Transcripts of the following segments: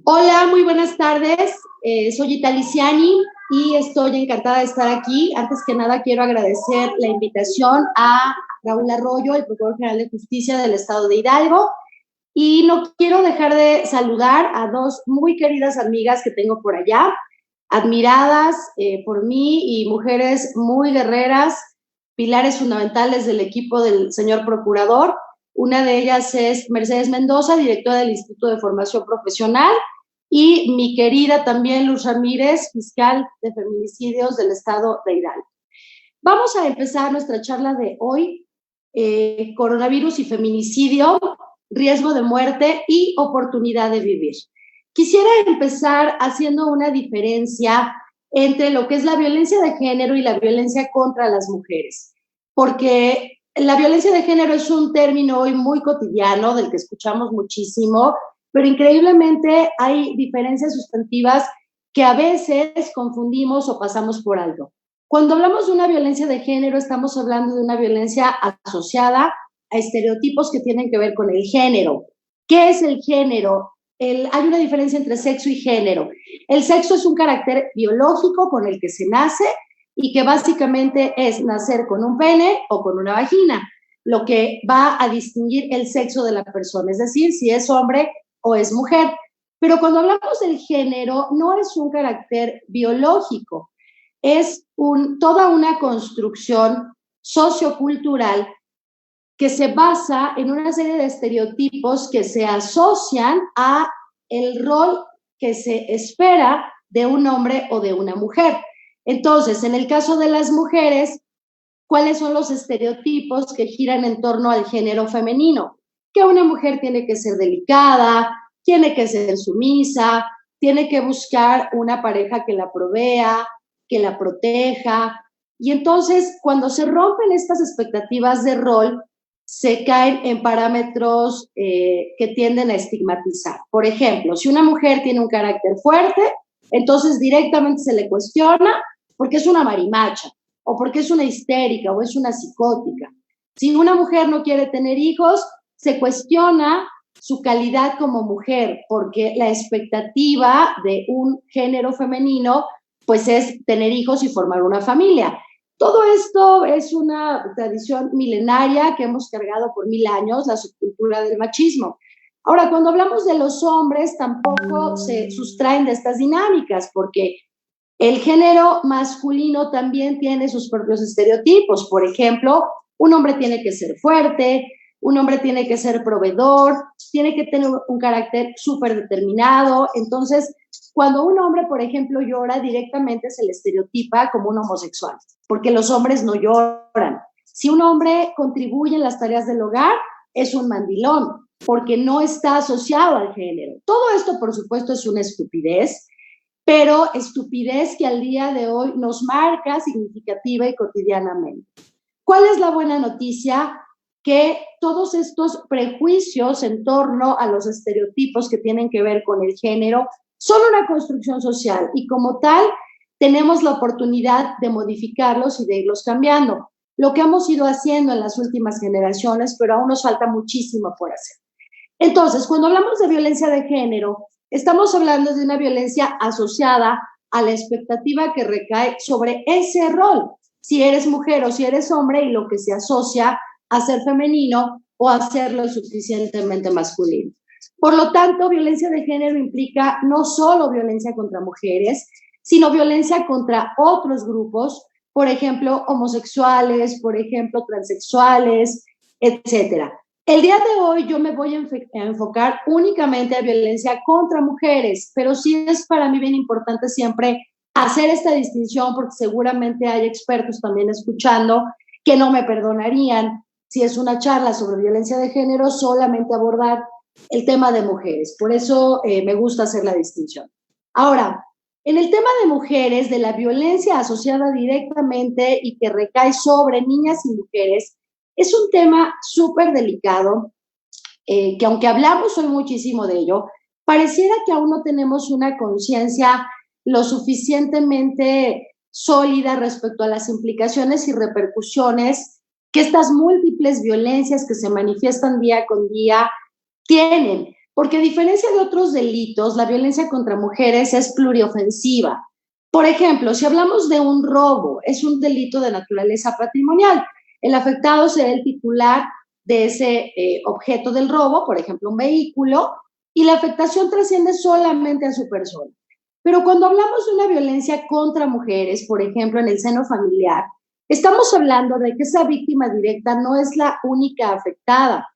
Hola, muy buenas tardes. Soy Italiciani y estoy encantada de estar aquí. Antes que nada, quiero agradecer la invitación a Raúl Arroyo, el Procurador General de Justicia del Estado de Hidalgo. Y no quiero dejar de saludar a dos muy queridas amigas que tengo por allá, admiradas por mí y mujeres muy guerreras, pilares fundamentales del equipo del señor Procurador. Una de ellas es Mercedes Mendoza, directora del Instituto de Formación Profesional, y mi querida también Luz Ramírez, fiscal de feminicidios del Estado de Hidalgo. Vamos a empezar nuestra charla de hoy, coronavirus y feminicidio, riesgo de muerte y oportunidad de vivir. Quisiera empezar haciendo una diferencia entre lo que es la violencia de género y la violencia contra las mujeres, porque la violencia de género es un término hoy muy cotidiano, del que escuchamos muchísimo, pero increíblemente hay diferencias sustantivas que a veces confundimos o pasamos por alto. Cuando hablamos de una violencia de género, estamos hablando de una violencia asociada a estereotipos que tienen que ver con el género. ¿Qué es el género? Hay una diferencia entre sexo y género. El sexo es un carácter biológico con el que se nace y que básicamente es nacer con un pene o con una vagina, lo que va a distinguir el sexo de la persona, es decir, si es hombre o es mujer. Pero cuando hablamos del género, no es un carácter biológico, es toda una construcción sociocultural que se basa en una serie de estereotipos que se asocian a el rol que se espera de un hombre o de una mujer. Entonces, en el caso de las mujeres, ¿cuáles son los estereotipos que giran en torno al género femenino? Que una mujer tiene que ser delicada, tiene que ser sumisa, tiene que buscar una pareja que la provea, que la proteja. Y entonces, cuando se rompen estas expectativas de rol, se caen en parámetros que tienden a estigmatizar. Por ejemplo, si una mujer tiene un carácter fuerte, entonces directamente se le cuestiona porque es una marimacha, o porque es una histérica, o es una psicótica. Si una mujer no quiere tener hijos, se cuestiona su calidad como mujer, porque la expectativa de un género femenino pues es tener hijos y formar una familia. Todo esto es una tradición milenaria que hemos cargado por 1000 años, la subcultura del machismo. Ahora, cuando hablamos de los hombres, tampoco se sustraen de estas dinámicas, porque el género masculino también tiene sus propios estereotipos. Por ejemplo, un hombre tiene que ser fuerte, un hombre tiene que ser proveedor, tiene que tener un carácter súper determinado. Entonces, cuando un hombre, por ejemplo, llora, directamente se le estereotipa como un homosexual, porque los hombres no lloran. Si un hombre contribuye en las tareas del hogar, es un mandilón, porque no está asociado al género. Todo esto, por supuesto, es una estupidez, pero estupidez que al día de hoy nos marca significativa y cotidianamente. ¿Cuál es la buena noticia? Que todos estos prejuicios en torno a los estereotipos que tienen que ver con el género son una construcción social y como tal tenemos la oportunidad de modificarlos y de irlos cambiando. Lo que hemos ido haciendo en las últimas generaciones, pero aún nos falta muchísimo por hacer. Entonces, cuando hablamos de violencia de género, estamos hablando de una violencia asociada a la expectativa que recae sobre ese rol, si eres mujer o si eres hombre, y lo que se asocia a ser femenino o a ser lo suficientemente masculino. Por lo tanto, violencia de género implica no solo violencia contra mujeres, sino violencia contra otros grupos, por ejemplo, homosexuales, por ejemplo, transexuales, etcétera. El día de hoy yo me voy a enfocar únicamente a violencia contra mujeres, pero sí es para mí bien importante siempre hacer esta distinción porque seguramente hay expertos también escuchando que no me perdonarían si es una charla sobre violencia de género solamente abordar el tema de mujeres. Por eso me gusta hacer la distinción. Ahora, en el tema de mujeres, de la violencia asociada directamente y que recae sobre niñas y mujeres, es un tema súper delicado, que aunque hablamos hoy muchísimo de ello, pareciera que aún no tenemos una conciencia lo suficientemente sólida respecto a las implicaciones y repercusiones que estas múltiples violencias que se manifiestan día con día tienen. porque a diferencia de otros delitos, la violencia contra mujeres es pluriofensiva. Por ejemplo, si hablamos de un robo, es un delito de naturaleza patrimonial. El afectado será el titular de ese objeto del robo, por ejemplo, un vehículo, y la afectación trasciende solamente a su persona. Pero cuando hablamos de una violencia contra mujeres, por ejemplo, en el seno familiar, estamos hablando de que esa víctima directa no es la única afectada,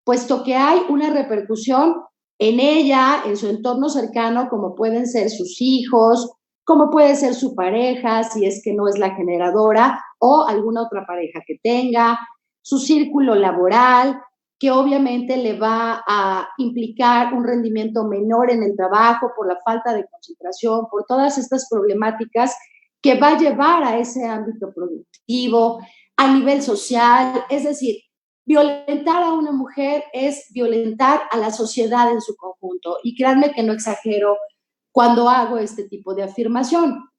puesto que hay una repercusión en ella, en su entorno cercano, como pueden ser sus hijos, como puede ser su pareja, si es que no es la generadora, o alguna otra pareja que tenga, su círculo laboral, que obviamente le va a implicar un rendimiento menor en el trabajo por la falta de concentración, por todas estas problemáticas que va a llevar a ese ámbito productivo, a nivel social, es decir, violentar a una mujer es violentar a la sociedad en su conjunto. Y créanme que no exagero cuando hago este tipo de afirmación.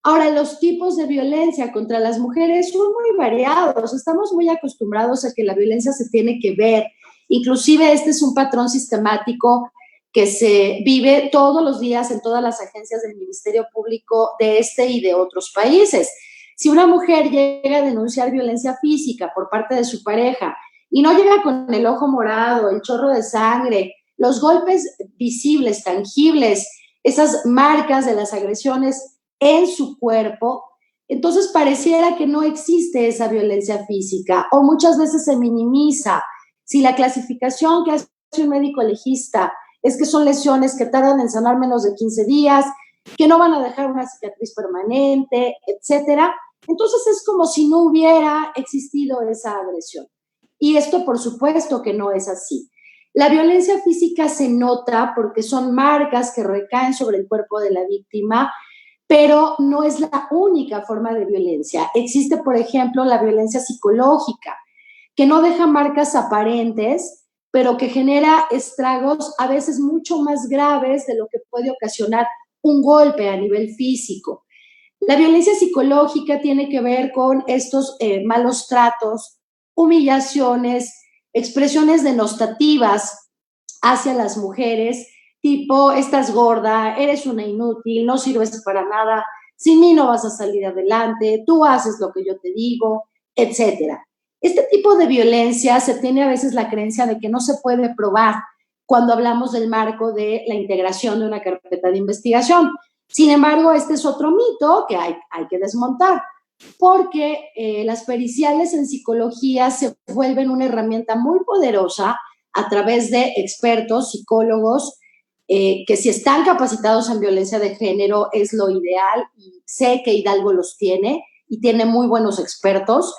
Ahora, los tipos de violencia contra las mujeres son muy variados. Estamos muy acostumbrados a que la violencia se tiene que ver. Inclusive este es un patrón sistemático que se vive todos los días en todas las agencias del Ministerio Público de este y de otros países. Si una mujer llega a denunciar violencia física por parte de su pareja y no llega con el ojo morado, el chorro de sangre, los golpes visibles, tangibles, esas marcas de las agresiones en su cuerpo, entonces pareciera que no existe esa violencia física o muchas veces se minimiza. Si la clasificación que hace un médico legista es que son lesiones que tardan en sanar menos de 15 días, que no van a dejar una cicatriz permanente, etcétera, entonces es como si no hubiera existido esa agresión. Y esto, por supuesto, que no es así. La violencia física se nota porque son marcas que recaen sobre el cuerpo de la víctima, pero no es la única forma de violencia. Existe, por ejemplo, la violencia psicológica, que no deja marcas aparentes, pero que genera estragos a veces mucho más graves de lo que puede ocasionar un golpe a nivel físico. La violencia psicológica tiene que ver con estos malos tratos, humillaciones, expresiones denostativas hacia las mujeres, tipo, estás gorda, eres una inútil, no sirves para nada, sin mí no vas a salir adelante, tú haces lo que yo te digo, etcétera. Este tipo de violencia se tiene a veces la creencia de que no se puede probar cuando hablamos del marco de la integración de una carpeta de investigación. Sin embargo, este es otro mito que hay que desmontar, porque las periciales en psicología se vuelven una herramienta muy poderosa a través de expertos, psicólogos, que si están capacitados en violencia de género es lo ideal, y sé que Hidalgo los tiene y tiene muy buenos expertos.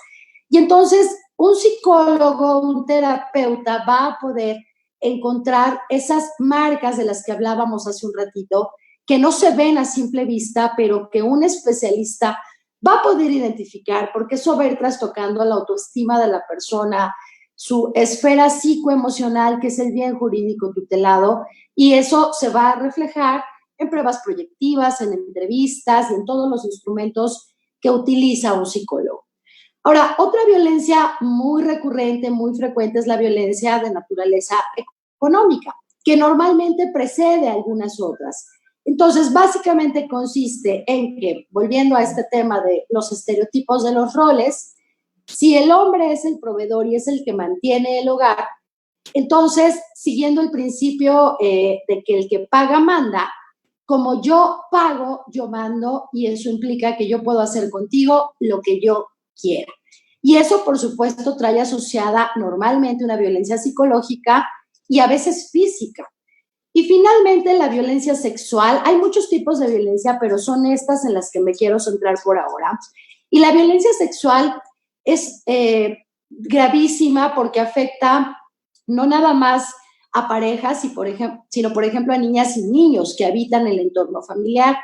Y entonces un psicólogo, un terapeuta va a poder encontrar esas marcas de las que hablábamos hace un ratito, que no se ven a simple vista, pero que un especialista va a poder identificar, porque eso va a ir trastocando la autoestima de la persona, su esfera psicoemocional, que es el bien jurídico tutelado, y eso se va a reflejar en pruebas proyectivas, en entrevistas y en todos los instrumentos que utiliza un psicólogo. Ahora, otra violencia muy recurrente, muy frecuente, es la violencia de naturaleza económica, que normalmente precede a algunas otras. Entonces, básicamente consiste en que, volviendo a este tema de los estereotipos de los roles, si el hombre es el proveedor y es el que mantiene el hogar, entonces, siguiendo el principio de que el que paga manda, como yo pago, yo mando, y eso implica que yo puedo hacer contigo lo que yo quiera. Y eso, por supuesto, trae asociada normalmente una violencia psicológica y a veces física. Y finalmente, la violencia sexual. Hay muchos tipos de violencia, pero son estas en las que me quiero centrar por ahora. Y la violencia sexual es gravísima porque afecta no nada más a parejas, sino, por ejemplo, a niñas y niños que habitan el entorno familiar.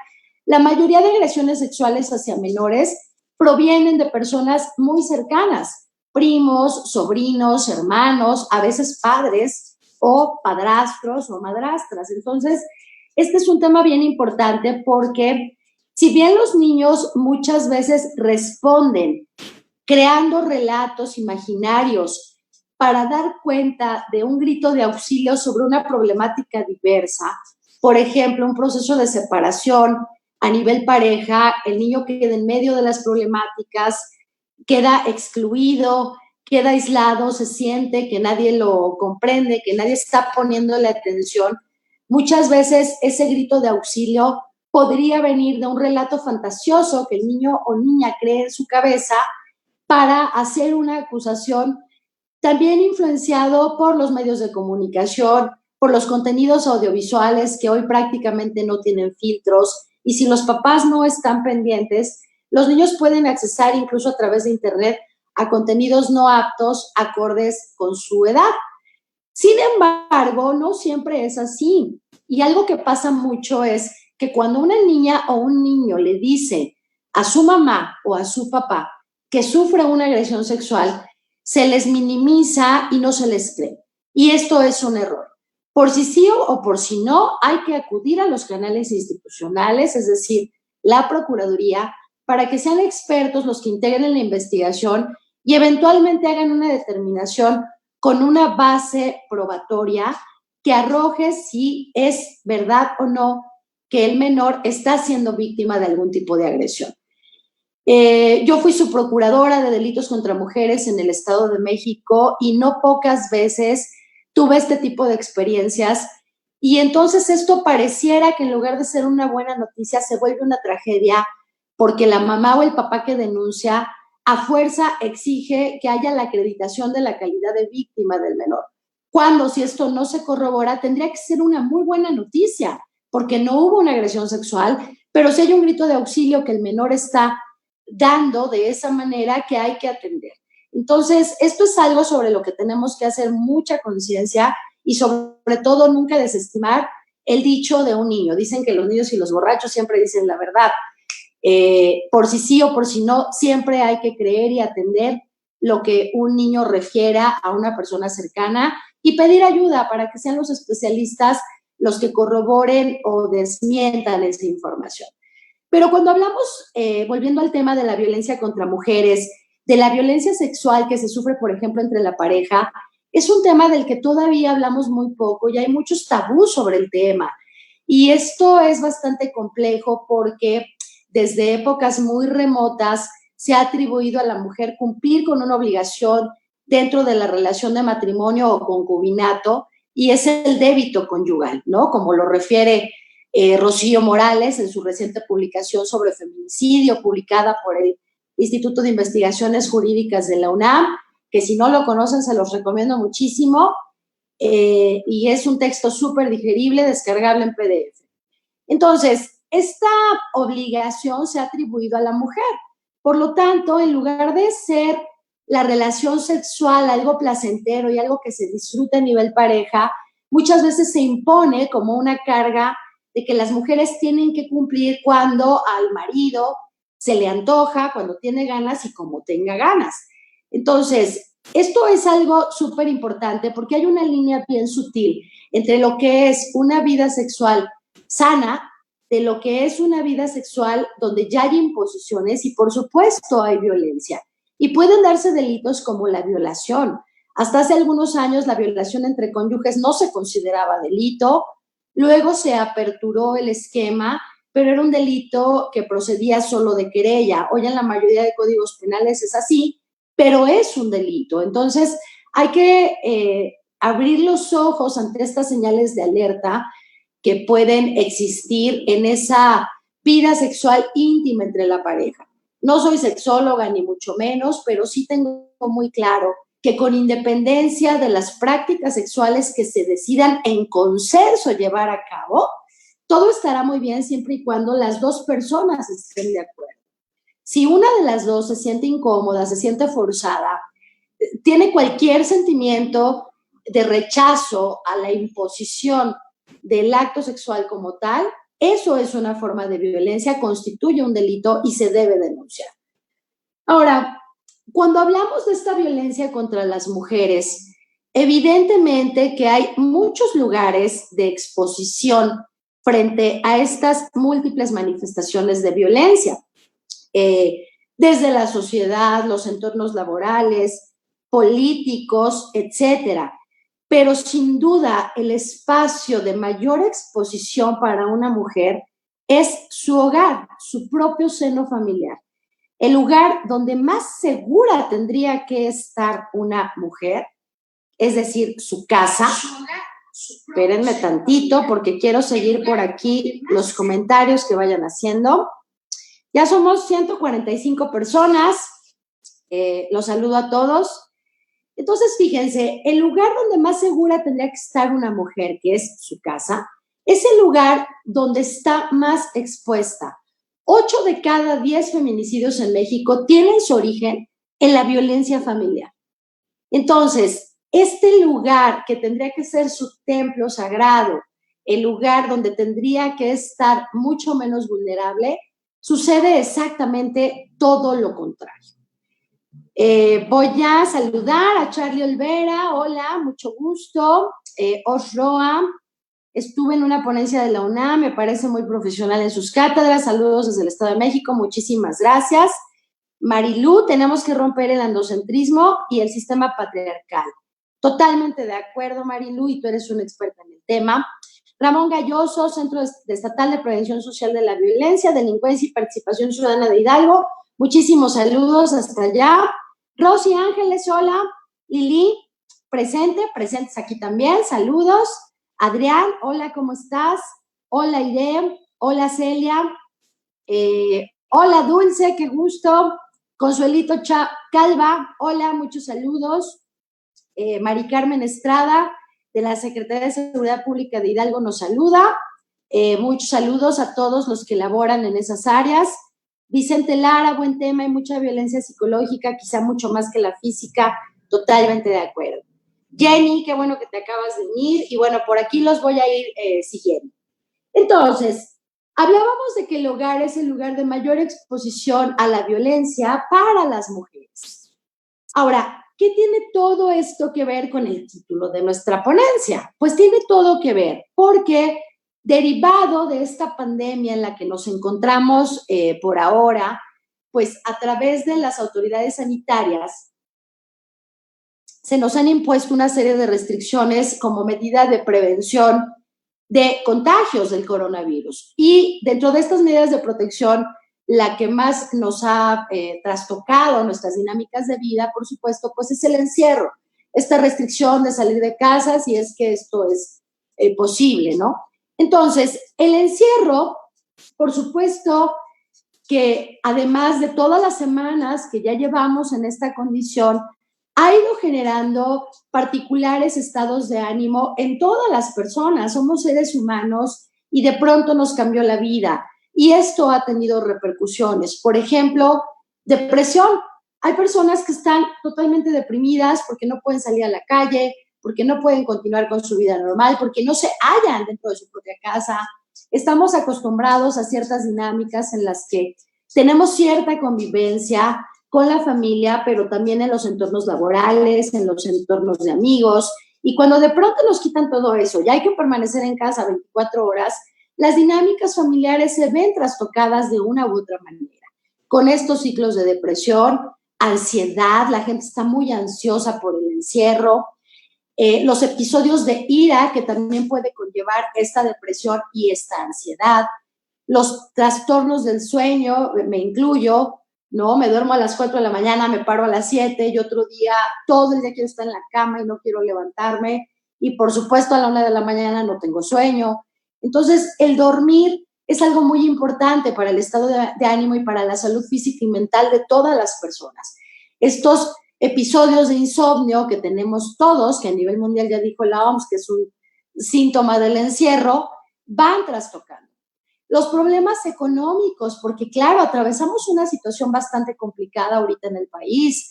La mayoría de agresiones sexuales hacia menores provienen de personas muy cercanas, primos, sobrinos, hermanos, a veces padres o padrastros o madrastras. Entonces, este es un tema bien importante porque si bien los niños muchas veces responden creando relatos imaginarios para dar cuenta de un grito de auxilio sobre una problemática diversa. Por ejemplo, un proceso de separación a nivel pareja, el niño queda en medio de las problemáticas, queda excluido, queda aislado, se siente que nadie lo comprende, que nadie está poniéndole atención. Muchas veces ese grito de auxilio podría venir de un relato fantasioso que el niño o niña cree en su cabeza para hacer una acusación, también influenciado por los medios de comunicación, por los contenidos audiovisuales que hoy prácticamente no tienen filtros, y si los papás no están pendientes, los niños pueden accesar incluso a través de internet a contenidos no aptos, acordes con su edad. Sin embargo, no siempre es así. Y algo que pasa mucho es que cuando una niña o un niño le dice a su mamá o a su papá que sufre una agresión sexual, se les minimiza y no se les cree. Y esto es un error. Por si sí o por si no, hay que acudir a los canales institucionales, es decir, la Procuraduría, para que sean expertos los que integren la investigación y eventualmente hagan una determinación con una base probatoria que arroje si es verdad o no que el menor está siendo víctima de algún tipo de agresión. Yo fui su procuradora de delitos contra mujeres en el Estado de México y no pocas veces tuve este tipo de experiencias, y entonces esto pareciera que en lugar de ser una buena noticia se vuelve una tragedia, porque la mamá o el papá que denuncia a fuerza exige que haya la acreditación de la calidad de víctima del menor, cuando si esto no se corrobora tendría que ser una muy buena noticia, porque no hubo una agresión sexual, pero si hay un grito de auxilio que el menor está dando de esa manera, que hay que atender. Entonces, esto es algo sobre lo que tenemos que hacer mucha conciencia y sobre todo nunca desestimar el dicho de un niño. Dicen que los niños y los borrachos siempre dicen la verdad. Por si sí o por si no, siempre hay que creer y atender lo que un niño refiera a una persona cercana y pedir ayuda para que sean los especialistas los que corroboren o desmientan esa información. Pero cuando hablamos, volviendo al tema de la violencia contra mujeres, de la violencia sexual que se sufre, por ejemplo, entre la pareja, es un tema del que todavía hablamos muy poco y hay muchos tabús sobre el tema. Y esto es bastante complejo porque desde épocas muy remotas se ha atribuido a la mujer cumplir con una obligación dentro de la relación de matrimonio o concubinato, y es el débito conyugal, ¿no? Como lo refiere Rocío Morales en su reciente publicación sobre feminicidio, publicada por el Instituto de Investigaciones Jurídicas de la UNAM, que si no lo conocen se los recomiendo muchísimo, y es un texto súper digerible, descargable en PDF. Entonces, esta obligación se ha atribuido a la mujer. Por lo tanto, en lugar de ser la relación sexual algo placentero y algo que se disfruta a nivel pareja, muchas veces se impone como una carga de que las mujeres tienen que cumplir cuando al marido se le antoja, cuando tiene ganas y como tenga ganas. Entonces, esto es algo súper importante porque hay una línea bien sutil entre lo que es una vida sexual sana, de lo que es una vida sexual donde ya hay imposiciones y por supuesto hay violencia. Y pueden darse delitos como la violación. Hasta hace algunos años la violación entre cónyuges no se consideraba delito, luego se aperturó el esquema, pero era un delito que procedía solo de querella. Hoy en la mayoría de códigos penales es así, pero es un delito. Entonces hay que abrir los ojos ante estas señales de alerta que pueden existir en esa vida sexual íntima entre la pareja. No soy sexóloga ni mucho menos, pero sí tengo muy claro que con independencia de las prácticas sexuales que se decidan en consenso llevar a cabo, todo estará muy bien siempre y cuando las dos personas estén de acuerdo. Si una de las dos se siente incómoda, se siente forzada, tiene cualquier sentimiento de rechazo a la imposición del acto sexual como tal, eso es una forma de violencia, constituye un delito y se debe denunciar. Ahora, cuando hablamos de esta violencia contra las mujeres, evidentemente que hay muchos lugares de exposición frente a estas múltiples manifestaciones de violencia, desde la sociedad, los entornos laborales, políticos, etcétera. Pero sin duda el espacio de mayor exposición para una mujer es su hogar, su propio seno familiar. El lugar donde más segura tendría que estar una mujer, es decir, su casa. Espérenme tantito porque quiero seguir por aquí los comentarios que vayan haciendo. Ya somos 145 personas. Los saludo a todos. Entonces, fíjense, el lugar donde más segura tendría que estar una mujer, que es su casa, es el lugar donde está más expuesta. 8 de cada 10 feminicidios en México tienen su origen en la violencia familiar. Entonces, este lugar que tendría que ser su templo sagrado, el lugar donde tendría que estar mucho menos vulnerable, sucede exactamente todo lo contrario. Voy a saludar a Charlie Olvera. Hola, mucho gusto. Osroa, estuve en una ponencia de la UNAM, me parece muy profesional en sus cátedras. Saludos desde el Estado de México, muchísimas gracias. Marilú, tenemos que romper el androcentrismo y el sistema patriarcal. Totalmente de acuerdo, Marilú, y tú eres una experta en el tema. Ramón Galloso, Centro Estatal de Prevención Social de la Violencia, Delincuencia y Participación Ciudadana de Hidalgo. Muchísimos saludos hasta allá. Rosy Ángeles, hola. Lili, presentes aquí también, saludos. Adrián, hola, ¿cómo estás? Hola, Irene, hola, Celia. Hola, Dulce, qué gusto. Consuelito Calva, hola, muchos saludos. Mari Carmen Estrada, de la Secretaría de Seguridad Pública de Hidalgo, nos saluda. Muchos saludos a todos los que laboran en esas áreas. Vicente Lara, buen tema, hay mucha violencia psicológica, quizá mucho más que la física, totalmente de acuerdo. Jenny, qué bueno que te acabas de unir, y bueno, por aquí los voy a ir siguiendo. Entonces, hablábamos de que el hogar es el lugar de mayor exposición a la violencia para las mujeres. Ahora, ¿qué tiene todo esto que ver con el título de nuestra ponencia? Pues tiene todo que ver, porque derivado de esta pandemia en la que nos encontramos por ahora, pues a través de las autoridades sanitarias, se nos han impuesto una serie de restricciones como medida de prevención de contagios del coronavirus. Y dentro de estas medidas de protección, la que más nos ha trastocado nuestras dinámicas de vida, por supuesto, pues es el encierro, esta restricción de salir de casa si es que esto es posible, ¿no? Entonces, el encierro, por supuesto, que además de todas las semanas que ya llevamos en esta condición, ha ido generando particulares estados de ánimo en todas las personas. Somos seres humanos y de pronto nos cambió la vida. Y esto ha tenido repercusiones. Por ejemplo, depresión. Hay personas que están totalmente deprimidas porque no pueden salir a la calle, porque no pueden continuar con su vida normal, porque no se hallan dentro de su propia casa. Estamos acostumbrados a ciertas dinámicas en las que tenemos cierta convivencia con la familia, pero también en los entornos laborales, en los entornos de amigos. Y cuando de pronto nos quitan todo eso, ya hay que permanecer en casa 24 horas, las dinámicas familiares se ven trastocadas de una u otra manera. Con estos ciclos de depresión, ansiedad, la gente está muy ansiosa por el encierro, los episodios de ira que también puede conllevar esta depresión y esta ansiedad, los trastornos del sueño, me incluyo, ¿no? Me duermo a las 4 de la mañana, me paro a las 7 y otro día todo el día quiero estar en la cama y no quiero levantarme, y por supuesto a la 1 de la mañana no tengo sueño. Entonces, el dormir es algo muy importante para el estado de ánimo y para la salud física y mental de todas las personas. Estos episodios de insomnio que tenemos todos, que a nivel mundial ya dijo la OMS que es un síntoma del encierro, van trastocando. Los problemas económicos, porque claro, atravesamos una situación bastante complicada ahorita en el país,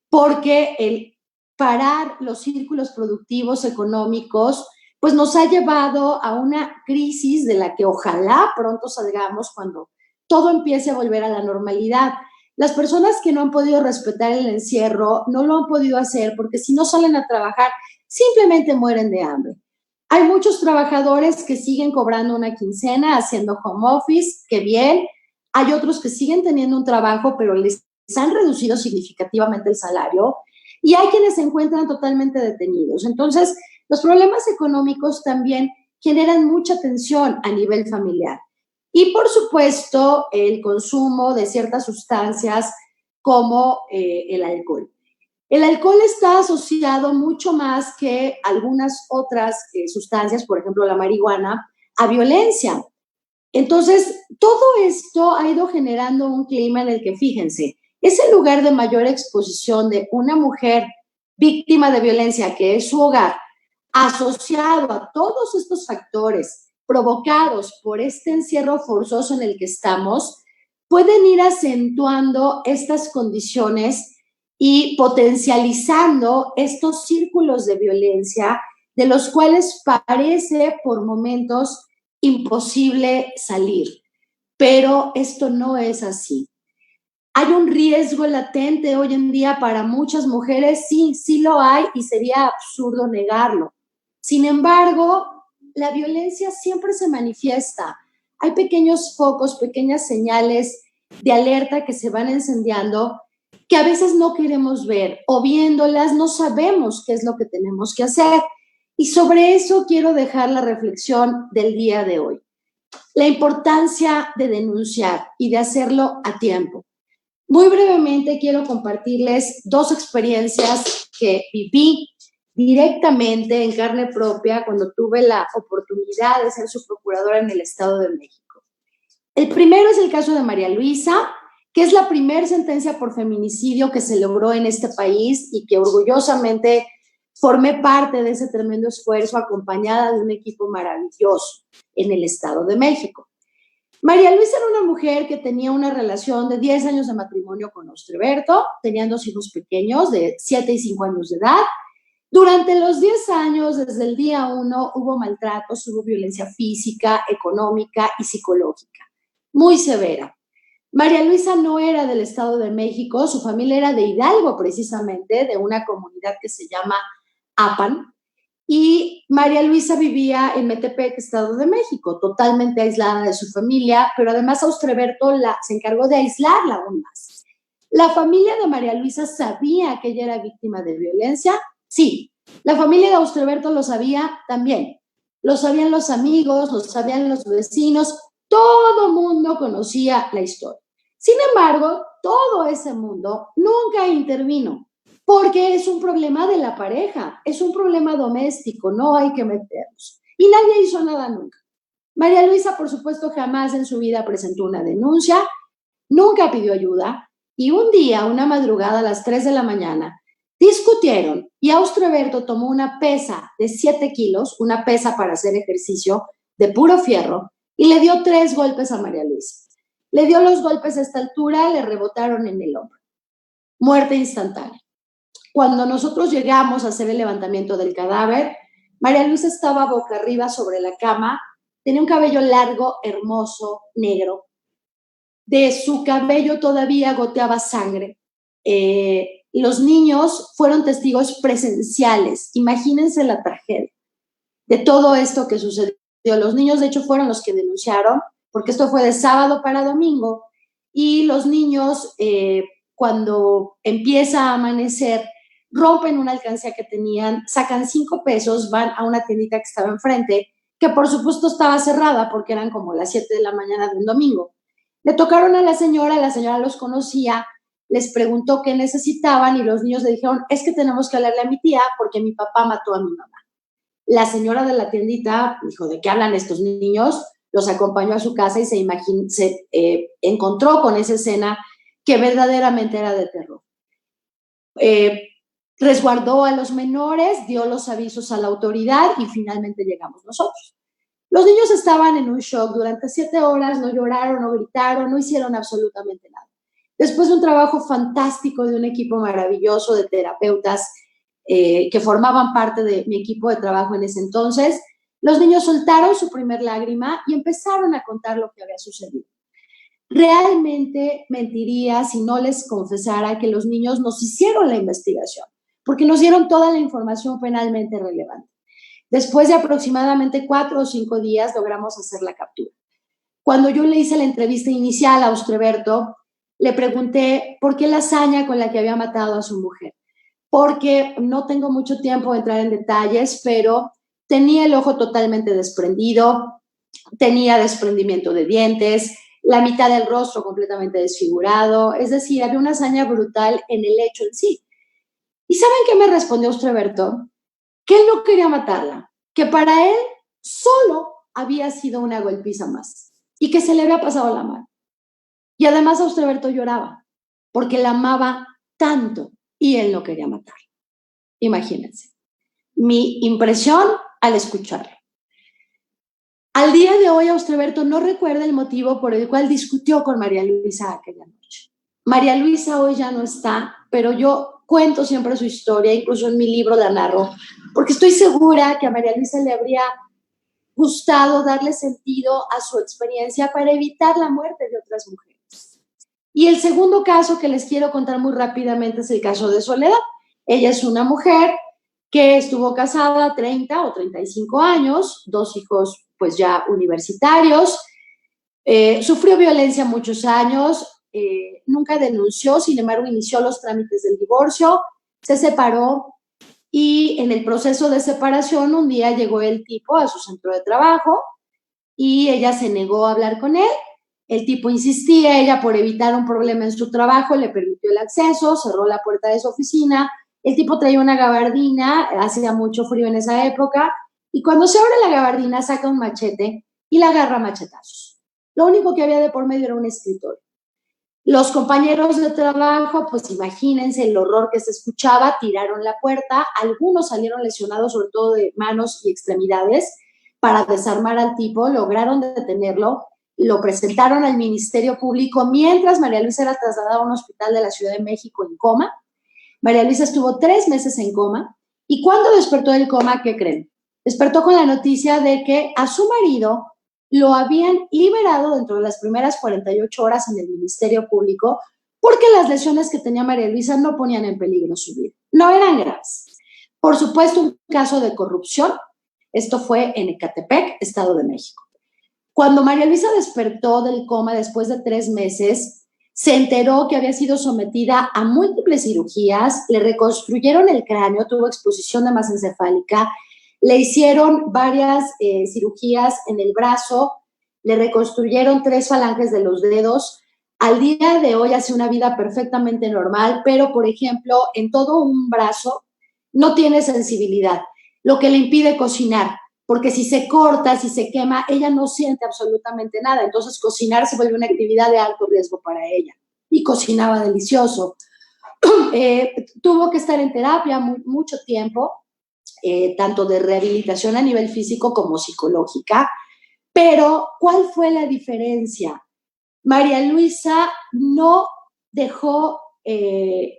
porque el parar los círculos productivos económicos, pues nos ha llevado a una crisis de la que ojalá pronto salgamos cuando todo empiece a volver a la normalidad. Las personas que no han podido respetar el encierro no lo han podido hacer porque si no salen a trabajar, simplemente mueren de hambre. Hay muchos trabajadores que siguen cobrando una quincena, haciendo home office, qué bien. Hay otros que siguen teniendo un trabajo, pero les han reducido significativamente el salario. Y hay quienes se encuentran totalmente detenidos. Entonces, los problemas económicos también generan mucha tensión a nivel familiar. Y, por supuesto, el consumo de ciertas sustancias como el alcohol. El alcohol está asociado mucho más que algunas otras sustancias, por ejemplo, la marihuana, a violencia. Entonces, todo esto ha ido generando un clima en el que, fíjense, es el lugar de mayor exposición de una mujer víctima de violencia, que es su hogar, asociado a todos estos factores provocados por este encierro forzoso en el que estamos, pueden ir acentuando estas condiciones y potencializando estos círculos de violencia de los cuales parece por momentos imposible salir. Pero esto no es así. ¿Hay un riesgo latente hoy en día para muchas mujeres? Sí, sí lo hay y sería absurdo negarlo. Sin embargo, la violencia siempre se manifiesta. Hay pequeños focos, pequeñas señales de alerta que se van encendiendo que a veces no queremos ver o viéndolas no sabemos qué es lo que tenemos que hacer. Y sobre eso quiero dejar la reflexión del día de hoy. La importancia de denunciar y de hacerlo a tiempo. Muy brevemente quiero compartirles dos experiencias que viví directamente en carne propia cuando tuve la oportunidad de ser su procuradora en el Estado de México. El primero es el caso de María Luisa, que es la primera sentencia por feminicidio que se logró en este país y que orgullosamente formé parte de ese tremendo esfuerzo acompañada de un equipo maravilloso en el Estado de México. María Luisa era una mujer que tenía una relación de 10 años de matrimonio con Austreberto, tenían dos hijos pequeños de 7 y 5 años de edad. Durante los 10 años, desde el día 1, hubo maltratos, hubo violencia física, económica y psicológica, muy severa. María Luisa no era del Estado de México, su familia era de Hidalgo precisamente, de una comunidad que se llama Apan, y María Luisa vivía en Metepec, Estado de México, totalmente aislada de su familia, pero además Austreberto se encargó de aislarla aún más. ¿La familia de María Luisa sabía que ella era víctima de violencia? Sí. ¿La familia de Austreberto lo sabía? También. Lo sabían los amigos, lo sabían los vecinos, todo mundo conocía la historia. Sin embargo, todo ese mundo nunca intervino, porque es un problema de la pareja, es un problema doméstico, no hay que meternos. Y nadie hizo nada nunca. María Luisa, por supuesto, jamás en su vida presentó una denuncia, nunca pidió ayuda, y un día, una madrugada a las 3 de la mañana, discutieron y Austreberto tomó una pesa de 7 kilos, una pesa para hacer ejercicio de puro fierro, y le dio 3 golpes a María Luisa. Le dio los golpes a esta altura, le rebotaron en el hombro. Muerte instantánea. Cuando nosotros llegamos a hacer el levantamiento del cadáver, María Luisa estaba boca arriba sobre la cama, tenía un cabello largo, hermoso, negro. De su cabello todavía goteaba sangre. Los niños fueron testigos presenciales. Imagínense la tragedia de todo esto que sucedió. Los niños, de hecho, fueron los que denunciaron, porque esto fue de sábado para domingo, y los niños, cuando empieza a amanecer, rompen una alcancía que tenían, sacan 5 pesos, van a una tiendita que estaba enfrente, que por supuesto estaba cerrada porque eran como las 7 de la mañana de un domingo. Le tocaron a la señora los conocía, les preguntó qué necesitaban y los niños le dijeron, es que tenemos que hablarle a mi tía porque mi papá mató a mi mamá. La señora de la tiendita dijo, ¿de qué hablan estos niños? Los acompañó a su casa y se encontró con esa escena que verdaderamente era de terror. Resguardó a los menores, dio los avisos a la autoridad y finalmente llegamos nosotros. Los niños estaban en un shock durante 7 horas, no lloraron, no gritaron, no hicieron absolutamente nada. Después de un trabajo fantástico de un equipo maravilloso de terapeutas que formaban parte de mi equipo de trabajo en ese entonces, los niños soltaron su primer lágrima y empezaron a contar lo que había sucedido. Realmente mentiría si no les confesara que los niños nos hicieron la investigación, porque nos dieron toda la información penalmente relevante. Después de aproximadamente 4 o 5 días logramos hacer la captura. Cuando yo le hice la entrevista inicial a Austreberto, le pregunté por qué la hazaña con la que había matado a su mujer. porque no tengo mucho tiempo de entrar en detalles, pero tenía el ojo totalmente desprendido, tenía desprendimiento de dientes, la mitad del rostro completamente desfigurado, es decir, había una hazaña brutal en el hecho en sí. ¿Y saben qué me respondió Austreberto? Que él no quería matarla, que para él solo había sido una golpiza más y que se le había pasado la mano. Y además Austreberto lloraba porque la amaba tanto y él no quería matarla. Imagínense mi impresión al escucharlo. Al día de hoy, Austreberto no recuerda el motivo por el cual discutió con María Luisa aquella noche. María Luisa hoy ya no está, pero yo cuento siempre su historia, incluso en mi libro la narro, porque estoy segura que a María Luisa le habría gustado darle sentido a su experiencia para evitar la muerte de otras mujeres. Y el segundo caso que les quiero contar muy rápidamente es el caso de Soledad. Ella es una mujer que estuvo casada 30 o 35 años, 2 hijos pues ya universitarios, sufrió violencia muchos años, nunca denunció, sin embargo inició los trámites del divorcio, se separó y en el proceso de separación un día llegó el tipo a su centro de trabajo y ella se negó a hablar con él. El tipo insistía, ella por evitar un problema en su trabajo le permitió el acceso, cerró la puerta de su oficina. El tipo traía una gabardina, hacía mucho frío en esa época, y cuando se abre la gabardina saca un machete y la agarra a machetazos. Lo único que había de por medio era un escritorio. Los compañeros de trabajo, pues imagínense el horror que se escuchaba, tiraron la puerta, algunos salieron lesionados, sobre todo de manos y extremidades, para desarmar al tipo, lograron detenerlo, lo presentaron al Ministerio Público, mientras María Luisa era trasladada a un hospital de la Ciudad de México en coma. María Luisa estuvo 3 meses en coma, y cuando despertó del coma, ¿qué creen? Despertó con la noticia de que a su marido lo habían liberado dentro de las primeras 48 horas en el Ministerio Público porque las lesiones que tenía María Luisa no ponían en peligro su vida, no eran graves. Por supuesto, un caso de corrupción, esto fue en Ecatepec, Estado de México. Cuando María Luisa despertó del coma después de 3 meses, se enteró que había sido sometida a múltiples cirugías, le reconstruyeron el cráneo, tuvo exposición de masa encefálica, le hicieron varias cirugías en el brazo, le reconstruyeron 3 falanges de los dedos. Al día de hoy hace una vida perfectamente normal, pero, por ejemplo, en todo un brazo no tiene sensibilidad, lo que le impide cocinar, porque si se corta, si se quema, ella no siente absolutamente nada. Entonces, cocinar se vuelve una actividad de alto riesgo para ella. Y cocinaba delicioso. Tuvo que estar en terapia mucho tiempo, tanto de rehabilitación a nivel físico como psicológica. Pero, ¿cuál fue la diferencia? María Luisa no dejó el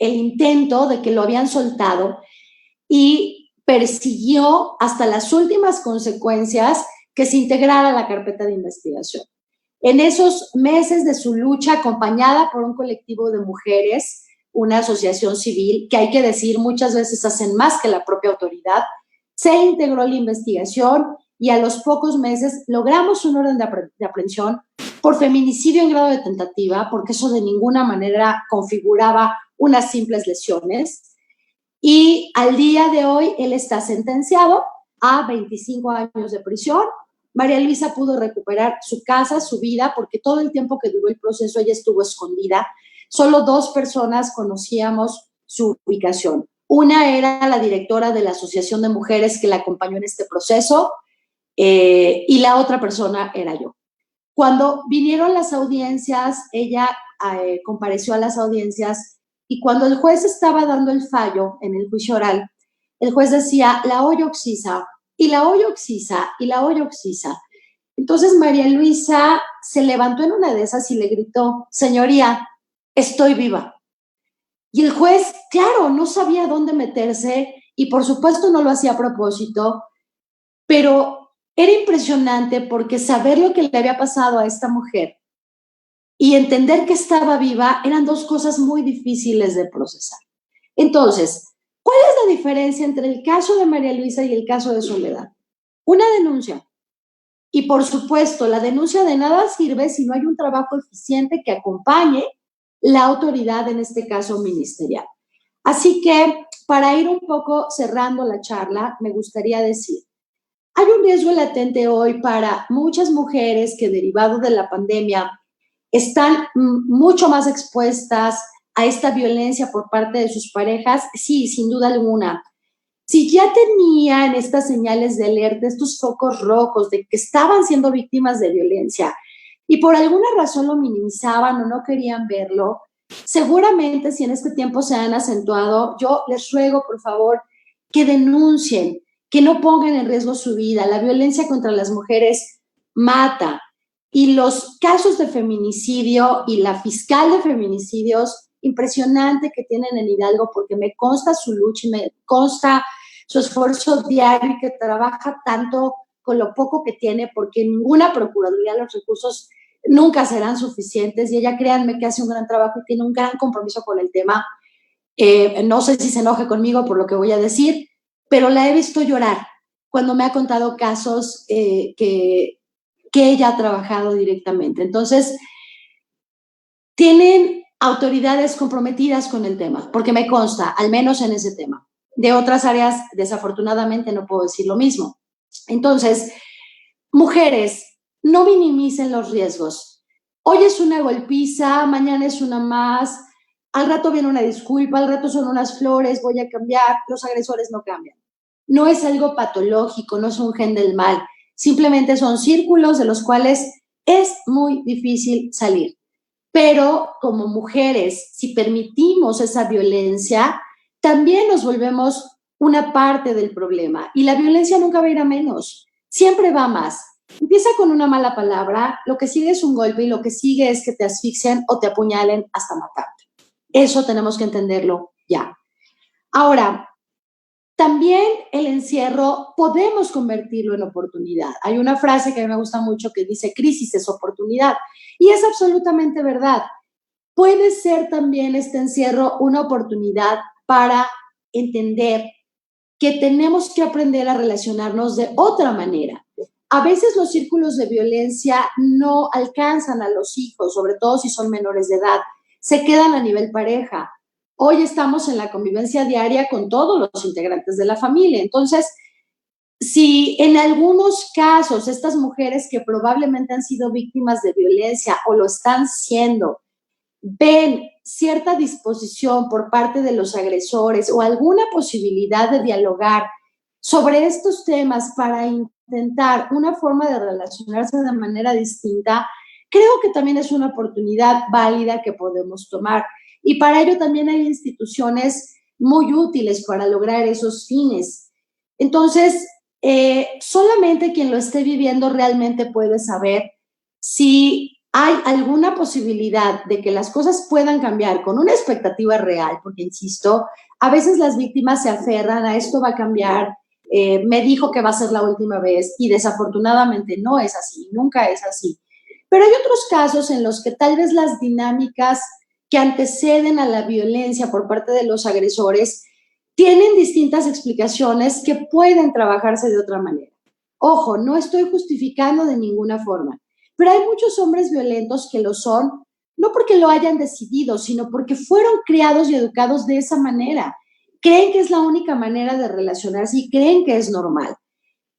intento de que lo habían soltado y persiguió hasta las últimas consecuencias que se integrara a la carpeta de investigación. En esos meses de su lucha, acompañada por un colectivo de mujeres, una asociación civil, que hay que decir muchas veces hacen más que la propia autoridad, se integró la investigación y a los pocos meses logramos un orden de aprehensión por feminicidio en grado de tentativa, porque eso de ninguna manera configuraba unas simples lesiones. Y al día de hoy él está sentenciado a 25 años de prisión. María Luisa pudo recuperar su casa, su vida, porque todo el tiempo que duró el proceso ella estuvo escondida. Solo 2 personas conocíamos su ubicación. Una era la directora de la Asociación de Mujeres que la acompañó en este proceso, y la otra persona era yo. Cuando vinieron las audiencias, ella compareció a las audiencias, y cuando el juez estaba dando el fallo en el juicio oral, el juez decía, la olla oxisa, y la olla oxisa, y la olla oxisa. Entonces María Luisa se levantó en una de esas y le gritó, señoría, estoy viva. Y el juez, claro, no sabía dónde meterse, y por supuesto no lo hacía a propósito, pero era impresionante porque saber lo que le había pasado a esta mujer y entender que estaba viva eran 2 cosas muy difíciles de procesar. Entonces, ¿cuál es la diferencia entre el caso de María Luisa y el caso de Soledad? Una denuncia. Y por supuesto, la denuncia de nada sirve si no hay un trabajo eficiente que acompañe la autoridad, en este caso ministerial. Así que, para ir un poco cerrando la charla, me gustaría decir, hay un riesgo latente hoy para muchas mujeres que, derivado de la pandemia, están mucho más expuestas a esta violencia por parte de sus parejas. Sí, sin duda alguna. Si ya tenían estas señales de alerta, estos focos rojos de que estaban siendo víctimas de violencia y por alguna razón lo minimizaban o no querían verlo, seguramente si en este tiempo se han acentuado, yo les ruego, por favor, que denuncien, que no pongan en riesgo su vida. La violencia contra las mujeres mata. Y los casos de feminicidio y la fiscal de feminicidios, impresionante que tienen en Hidalgo, porque me consta su lucha y me consta su esfuerzo diario y que trabaja tanto con lo poco que tiene, porque ninguna procuraduría, los recursos nunca serán suficientes, y ella, créanme, que hace un gran trabajo y tiene un gran compromiso con el tema. No sé si se enoje conmigo por lo que voy a decir, pero la he visto llorar cuando me ha contado casos que ella ha trabajado directamente. Entonces, tienen autoridades comprometidas con el tema, porque me consta, al menos en ese tema. De otras áreas, desafortunadamente, no puedo decir lo mismo. Entonces, mujeres, no minimicen los riesgos. Hoy es una golpiza, mañana es una más, al rato viene una disculpa, al rato son unas flores, voy a cambiar. Los agresores no cambian. No es algo patológico, no es un gen del mal. Simplemente son círculos de los cuales es muy difícil salir. Pero como mujeres, si permitimos esa violencia, también nos volvemos una parte del problema. Y la violencia nunca va a ir a menos, siempre va a más. Empieza con una mala palabra, lo que sigue es un golpe y lo que sigue es que te asfixien o te apuñalen hasta matarte. Eso tenemos que entenderlo ya. Ahora, también el encierro podemos convertirlo en oportunidad. Hay una frase que a mí me gusta mucho que dice: crisis es oportunidad. Y es absolutamente verdad. Puede ser también este encierro una oportunidad para entender que tenemos que aprender a relacionarnos de otra manera. A veces los círculos de violencia no alcanzan a los hijos, sobre todo si son menores de edad, se quedan a nivel pareja. Hoy estamos en la convivencia diaria con todos los integrantes de la familia. Entonces, si en algunos casos estas mujeres que probablemente han sido víctimas de violencia o lo están siendo, ven cierta disposición por parte de los agresores o alguna posibilidad de dialogar sobre estos temas para intentar una forma de relacionarse de manera distinta, creo que también es una oportunidad válida que podemos tomar. Y para ello también hay instituciones muy útiles para lograr esos fines. Entonces, solamente quien lo esté viviendo realmente puede saber si hay alguna posibilidad de que las cosas puedan cambiar con una expectativa real, porque insisto, a veces las víctimas se aferran a esto va a cambiar, me dijo que va a ser la última vez, y desafortunadamente no es así, nunca es así. Pero hay otros casos en los que tal vez las dinámicas que anteceden a la violencia por parte de los agresores tienen distintas explicaciones que pueden trabajarse de otra manera. Ojo, no estoy justificando de ninguna forma, pero hay muchos hombres violentos que lo son, no porque lo hayan decidido, sino porque fueron criados y educados de esa manera. Creen que es la única manera de relacionarse y creen que es normal.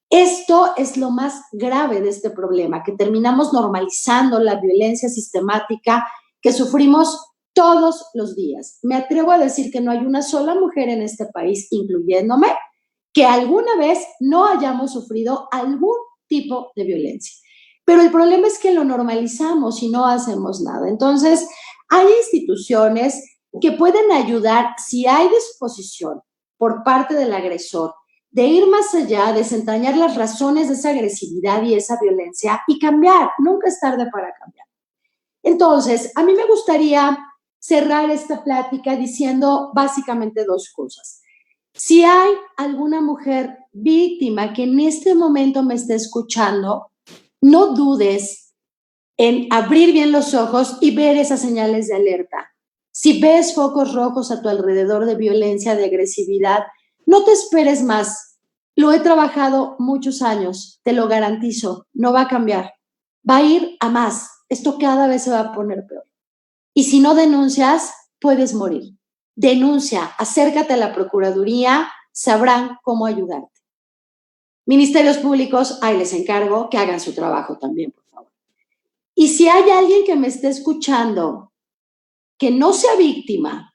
Esto es lo más grave de este problema, que terminamos normalizando la violencia sistemática que sufrimos todos los días. Me atrevo a decir que no hay una sola mujer en este país, incluyéndome, que alguna vez no hayamos sufrido algún tipo de violencia. Pero el problema es que lo normalizamos y no hacemos nada. Entonces, hay instituciones que pueden ayudar si hay disposición por parte del agresor de ir más allá, desentrañar las razones de esa agresividad y esa violencia y cambiar. Nunca es tarde para cambiar. Entonces, a mí me gustaría cerrar esta plática diciendo básicamente dos cosas. Si hay alguna mujer víctima que en este momento me esté escuchando, no dudes en abrir bien los ojos y ver esas señales de alerta. Si ves focos rojos a tu alrededor de violencia, de agresividad, no te esperes más. Lo he trabajado muchos años, te lo garantizo, no va a cambiar. Va a ir a más. Esto cada vez se va a poner peor. Y si no denuncias, puedes morir. denuncia, acércate a la Procuraduría, sabrán cómo ayudarte. Ministerios públicos, ahí les encargo que hagan su trabajo también, por favor. Y si hay alguien que me esté escuchando que no sea víctima,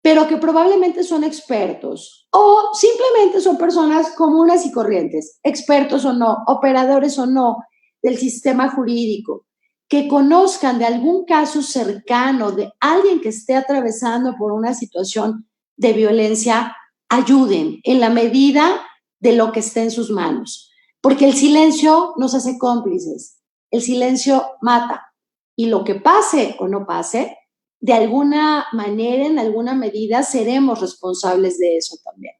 pero que probablemente son expertos o simplemente son personas comunes y corrientes, expertos o no, operadores o no del sistema jurídico, que conozcan de algún caso cercano de alguien que esté atravesando por una situación de violencia, ayuden en la medida de lo que esté en sus manos, porque el silencio nos hace cómplices, el silencio mata, y lo que pase o no pase, de alguna manera, en alguna medida, seremos responsables de eso también.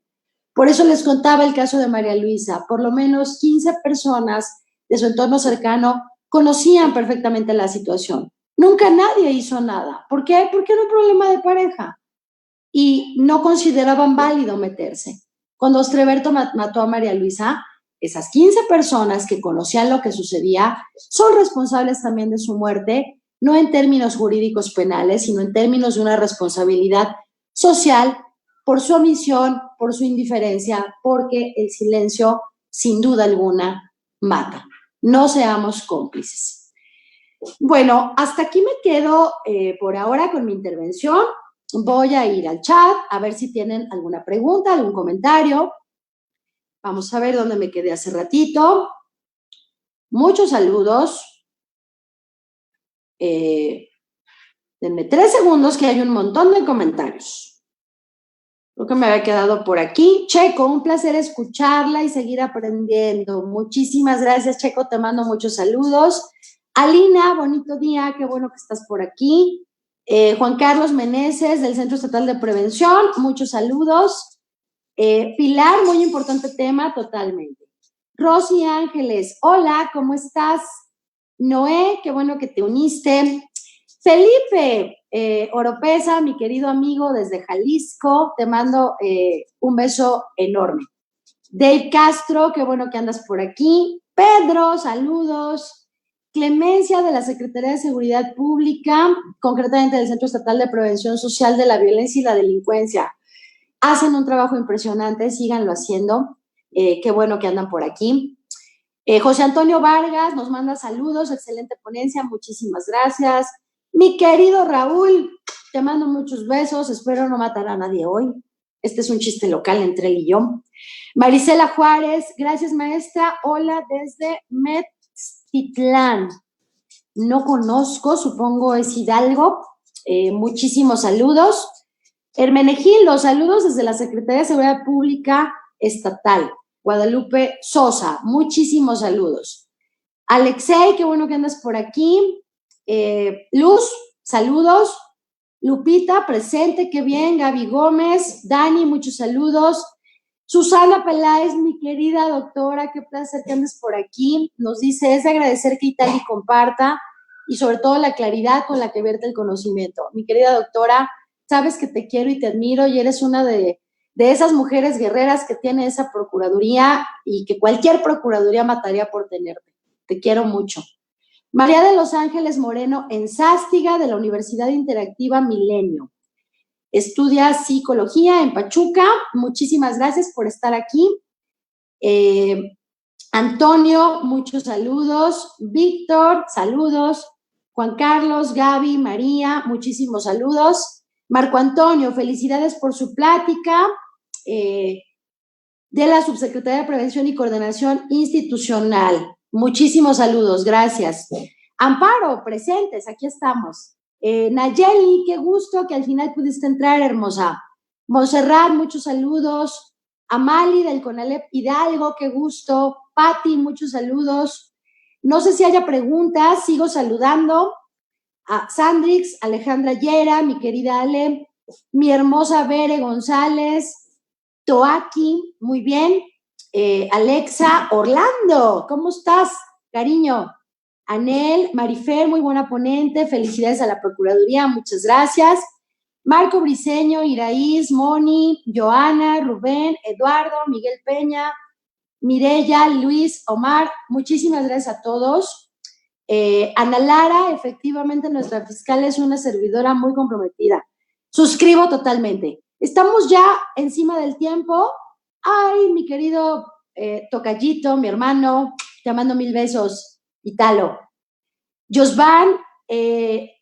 Por eso les contaba el caso de María Luisa. Por lo menos 15 personas de su entorno cercano conocían perfectamente la situación. Nunca nadie hizo nada. ¿Por qué? Porque era un problema de pareja y no consideraban válido meterse. Cuando Ostreberto mató a María Luisa, esas 15 personas que conocían lo que sucedía son responsables también de su muerte, no en términos jurídicos penales, sino en términos de una responsabilidad social por su omisión, por su indiferencia, porque el silencio, sin duda alguna, mata. No seamos cómplices. Bueno, hasta aquí me quedo por ahora con mi intervención. Voy a ir al chat a ver si tienen alguna pregunta, algún comentario. Vamos a ver dónde me quedé hace ratito. Muchos saludos. Denme 3 segundos que hay un montón de comentarios. Creo que me había quedado por aquí. Checo, un placer escucharla y seguir aprendiendo. Muchísimas gracias, Checo. Te mando muchos saludos. Alina, bonito día. Qué bueno que estás por aquí. Juan Carlos Meneses, del Centro Estatal de Prevención. Muchos saludos. Pilar, muy importante tema, totalmente. Rosy Ángeles, hola, ¿cómo estás? Noé, qué bueno que te uniste. Felipe Oropesa, mi querido amigo desde Jalisco, te mando un beso enorme. Dave Castro, qué bueno que andas por aquí. Pedro, saludos. Clemencia de la Secretaría de Seguridad Pública, concretamente del Centro Estatal de Prevención Social de la Violencia y la Delincuencia. Hacen un trabajo impresionante, síganlo haciendo. Qué bueno que andan por aquí. José Antonio Vargas nos manda saludos, excelente ponencia, muchísimas gracias. Mi querido Raúl, te mando muchos besos, espero no matar a nadie hoy. Este es un chiste local entre él y yo. Marisela Juárez, gracias maestra, hola desde Metztitlán. No conozco, supongo es Hidalgo. Muchísimos saludos. Hermenegildo, saludos desde la Secretaría de Seguridad Pública Estatal. Guadalupe Sosa, muchísimos saludos. Alexei, qué bueno que andas por aquí. Luz, saludos. Lupita, presente, qué bien. Gaby Gómez, Dani, muchos saludos. Susana Peláez, mi querida doctora, qué placer que andes por aquí. Nos dice, es de agradecer que Itali comparta y sobre todo la claridad con la que vierte el conocimiento. Mi querida doctora, sabes que te quiero y te admiro y eres una de esas mujeres guerreras que tiene esa procuraduría y que cualquier procuraduría mataría por tenerte. Te quiero mucho. María de los Ángeles Moreno Enzástiga, de la Universidad Interactiva Milenio. Estudia psicología en Pachuca. Muchísimas gracias por estar aquí. Antonio, muchos saludos. Víctor, saludos. Juan Carlos, Gaby, María, muchísimos saludos. Marco Antonio, felicidades por su plática. De la Subsecretaría de Prevención y Coordinación Institucional. Muchísimos saludos, gracias. Amparo, presentes, aquí estamos. Nayeli, qué gusto que al final pudiste entrar, hermosa. Montserrat, muchos saludos. Amali del Conalep Hidalgo, qué gusto. Patti, muchos saludos. No sé si haya preguntas, sigo saludando. A Sandrix, Alejandra Yera, mi querida Ale, mi hermosa Bere González, Toaki, muy bien. Alexa, Orlando, ¿cómo estás, cariño? Anel, Marifer, muy buena ponente, felicidades a la Procuraduría, muchas gracias. Marco Briceño, Iraíz, Moni, Joana, Rubén, Eduardo, Miguel Peña, Mireya, Luis, Omar, muchísimas gracias a todos. Ana Lara, efectivamente nuestra fiscal es una servidora muy comprometida. Suscribo totalmente. Estamos ya encima del tiempo. Ay, mi querido tocallito, mi hermano, te mando 1000 besos, Italo. Josvan,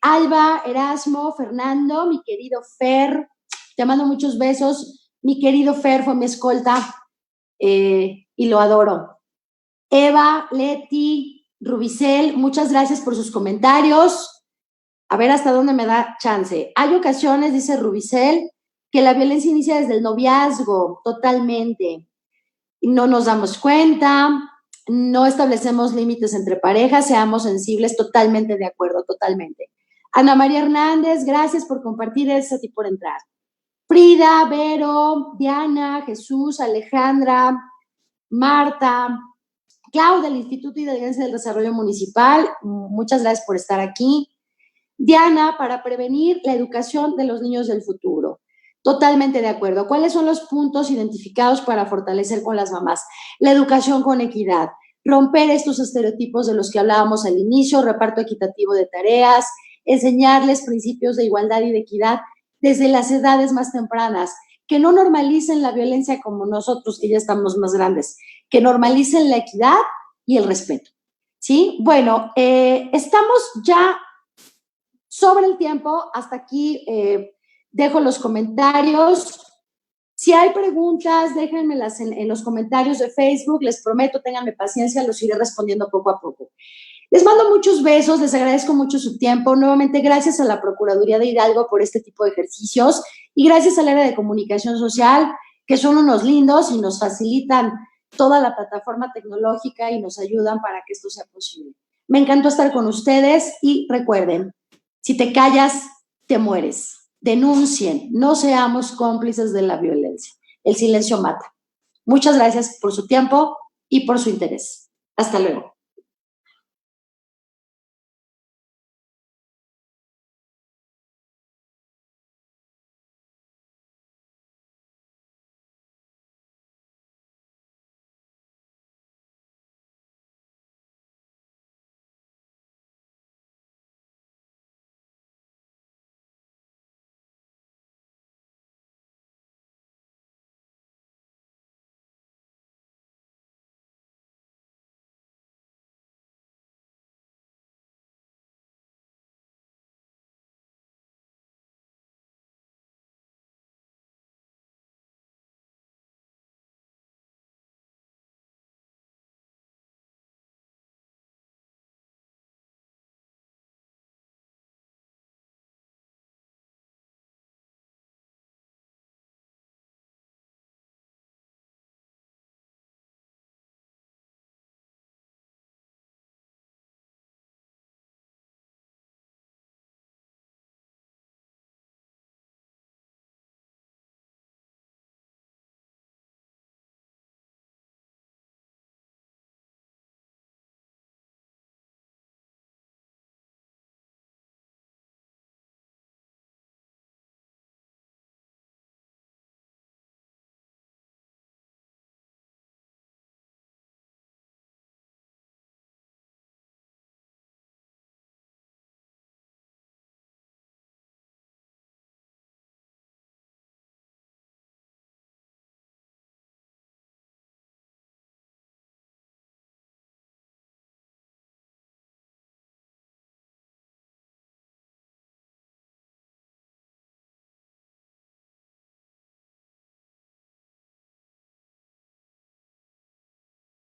Alba, Erasmo, Fernando, mi querido Fer, te mando muchos besos. Mi querido Fer fue mi escolta y lo adoro. Eva, Leti, Rubicel, muchas gracias por sus comentarios. A ver hasta dónde me da chance. Hay ocasiones, dice Rubicel, que la violencia inicia desde el noviazgo, totalmente. No nos damos cuenta, no establecemos límites entre parejas, seamos sensibles, totalmente de acuerdo, totalmente. Ana María Hernández, gracias por compartir eso y por entrar. Frida, Vero, Diana, Jesús, Alejandra, Marta, Clau del Instituto de Inteligencia del Desarrollo Municipal, muchas gracias por estar aquí. Diana, para prevenir la educación de los niños del futuro. Totalmente de acuerdo. ¿Cuáles son los puntos identificados para fortalecer con las mamás? La educación con equidad, romper estos estereotipos de los que hablábamos al inicio, reparto equitativo de tareas, enseñarles principios de igualdad y de equidad desde las edades más tempranas, que no normalicen la violencia como nosotros, que ya estamos más grandes, que normalicen la equidad y el respeto. ¿Sí? Bueno, estamos ya sobre el tiempo. Hasta aquí dejo los comentarios. Si hay preguntas, déjenmelas en los comentarios de Facebook. Les prometo, ténganme paciencia, los iré respondiendo poco a poco. Les mando muchos besos, les agradezco mucho su tiempo. Nuevamente, gracias a la Procuraduría de Hidalgo por este tipo de ejercicios y gracias al área de comunicación social, que son unos lindos y nos facilitan toda la plataforma tecnológica y nos ayudan para que esto sea posible. Me encantó estar con ustedes y recuerden, si te callas, te mueres. Denuncien, no seamos cómplices de la violencia. El silencio mata. Muchas gracias por su tiempo y por su interés. Hasta luego.